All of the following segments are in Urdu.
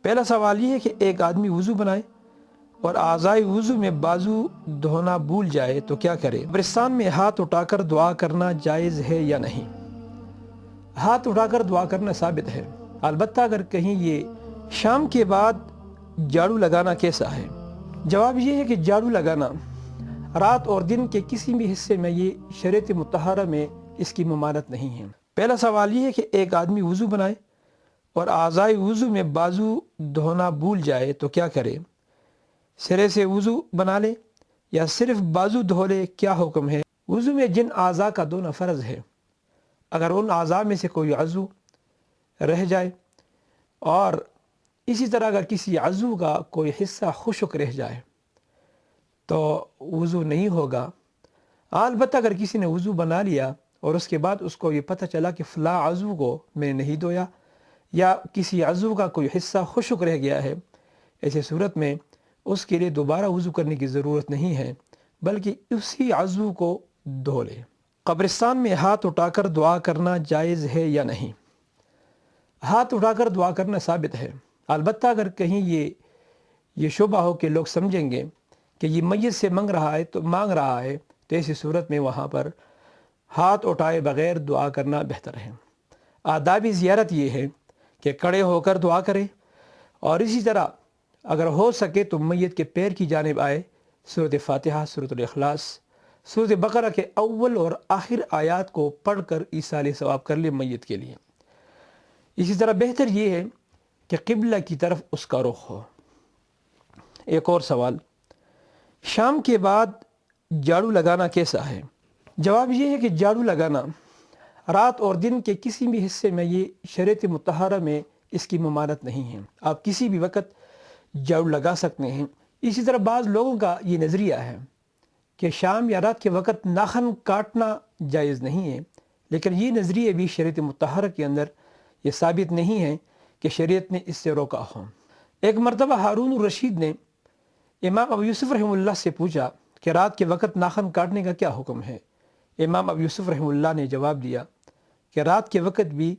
پہلا سوال یہ ہے کہ ایک آدمی وضو بنائے اور اعضائے وضو میں بازو دھونا بھول جائے تو کیا کرے؟ قبرستان میں ہاتھ اٹھا کر دعا کرنا جائز ہے یا نہیں؟ ہاتھ اٹھا کر دعا کرنا ثابت ہے، البتہ اگر کہیں یہ شام کے بعد جھاڑو لگانا کیسا ہے؟ جواب یہ ہے کہ جھاڑو لگانا رات اور دن کے کسی بھی حصے میں یہ شریعت مطہرہ میں اس کی ممانعت نہیں ہے۔ پہلا سوال یہ ہے کہ ایک آدمی وضو بنائے اور اعضائے وضو میں بازو دھونا بھول جائے تو کیا کرے؟ سرے سے وضو بنا لے یا صرف بازو دھو لے؟ کیا حکم ہے؟ وضو میں جن اعضاء کا دھونا فرض ہے، اگر ان اعضاء میں سے کوئی عضو رہ جائے اور اسی طرح اگر کسی عضو کا کوئی حصہ خشک رہ جائے تو وضو نہیں ہوگا۔ البتہ اگر کسی نے وضو بنا لیا اور اس کے بعد اس کو یہ پتہ چلا کہ فلاں عضو کو میں نے نہیں دھویا یا کسی عضو کا کوئی حصہ خشک رہ گیا ہے، ایسے صورت میں اس کے لیے دوبارہ وضو کرنے کی ضرورت نہیں ہے، بلکہ اسی عضو کو دھو لے۔ قبرستان میں ہاتھ اٹھا کر دعا کرنا جائز ہے یا نہیں؟ ہاتھ اٹھا کر دعا کرنا ثابت ہے، البتہ اگر کہیں یہ شبہ ہو کہ لوگ سمجھیں گے کہ یہ میت سے مانگ رہا ہے تو ایسی صورت میں وہاں پر ہاتھ اٹھائے بغیر دعا کرنا بہتر ہے۔ آداب زیارت یہ ہے کہ کھڑے ہو کر دعا کرے، اور اسی طرح اگر ہو سکے تو میت کے پیر کی جانب آئے، سورۃ فاتحہ، سورۃ الاخلاص، سورۃ بقرہ کے اول اور آخر آیات کو پڑھ کر ایصال ثواب کر لے میت کے لیے۔ اسی طرح بہتر یہ ہے کہ قبلہ کی طرف اس کا رخ ہو۔ ایک اور سوال، شام کے بعد جھاڑو لگانا کیسا ہے؟ جواب یہ ہے کہ جھاڑو لگانا رات اور دن کے کسی بھی حصے میں یہ شریعت مطہرہ میں اس کی ممانعت نہیں ہے، آپ کسی بھی وقت جھاڑو لگا سکتے ہیں۔ اسی طرح بعض لوگوں کا یہ نظریہ ہے کہ شام یا رات کے وقت ناخن کاٹنا جائز نہیں ہے، لیکن یہ نظریہ بھی شریعت مطہرہ کے اندر یہ ثابت نہیں ہے کہ شریعت نے اس سے روکا ہو۔ ایک مرتبہ ہارون الرشید نے امام ابو یوسف رحمہ اللہ سے پوچھا کہ رات کے وقت ناخن کاٹنے کا کیا حکم ہے؟ امام ابو یوسف رحمہ اللہ نے جواب دیا کہ رات کے وقت بھی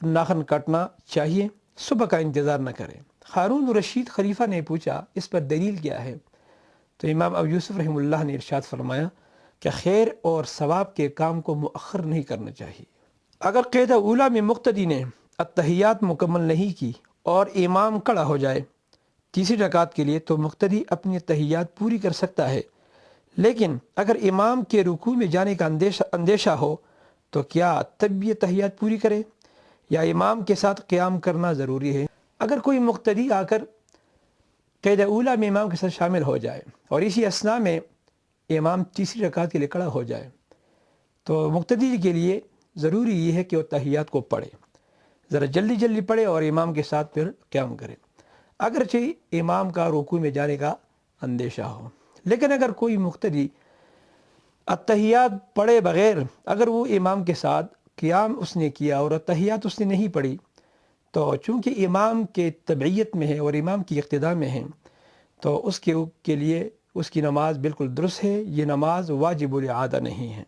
ناخن کاٹنا چاہیے، صبح کا انتظار نہ کریں۔ ہارون الرشید خلیفہ نے پوچھا اس پر دلیل کیا ہے؟ تو امام ابو یوسف رحمہ اللہ نے ارشاد فرمایا کہ خیر اور ثواب کے کام کو مؤخر نہیں کرنا چاہیے۔ اگر قید اولیٰ میں مقتدی نے التحیات مکمل نہیں کی اور امام کھڑا ہو جائے تیسری رکعت کے لیے تو مقتدی اپنی تحیات پوری کر سکتا ہے، لیکن اگر امام کے رکوع میں جانے کا اندیشہ ہو تو کیا تب یہ تحیات پوری کرے یا امام کے ساتھ قیام کرنا ضروری ہے؟ اگر کوئی مقتدی آ کر قید اولیٰ میں امام کے ساتھ شامل ہو جائے اور اسی اثناء میں امام تیسری رکعت کے لیے کھڑا ہو جائے تو مقتدی کے لیے ضروری یہ ہے کہ وہ تحیات کو پڑھے، ذرا جلدی جلدی پڑھے اور امام کے ساتھ پھر قیام کرے، اگرچہ امام کا رکوع میں جانے کا اندیشہ ہو۔ لیکن اگر کوئی مقتدی التحیات پڑھے بغیر اگر وہ امام کے ساتھ قیام اس نے کیا اور التحیات اس نے نہیں پڑھی تو چونکہ امام کے تبعیت میں ہے اور امام کی اقتداء میں ہے تو اس کے لیے اس کی نماز بالکل درست ہے، یہ نماز واجب الاعادہ نہیں ہے۔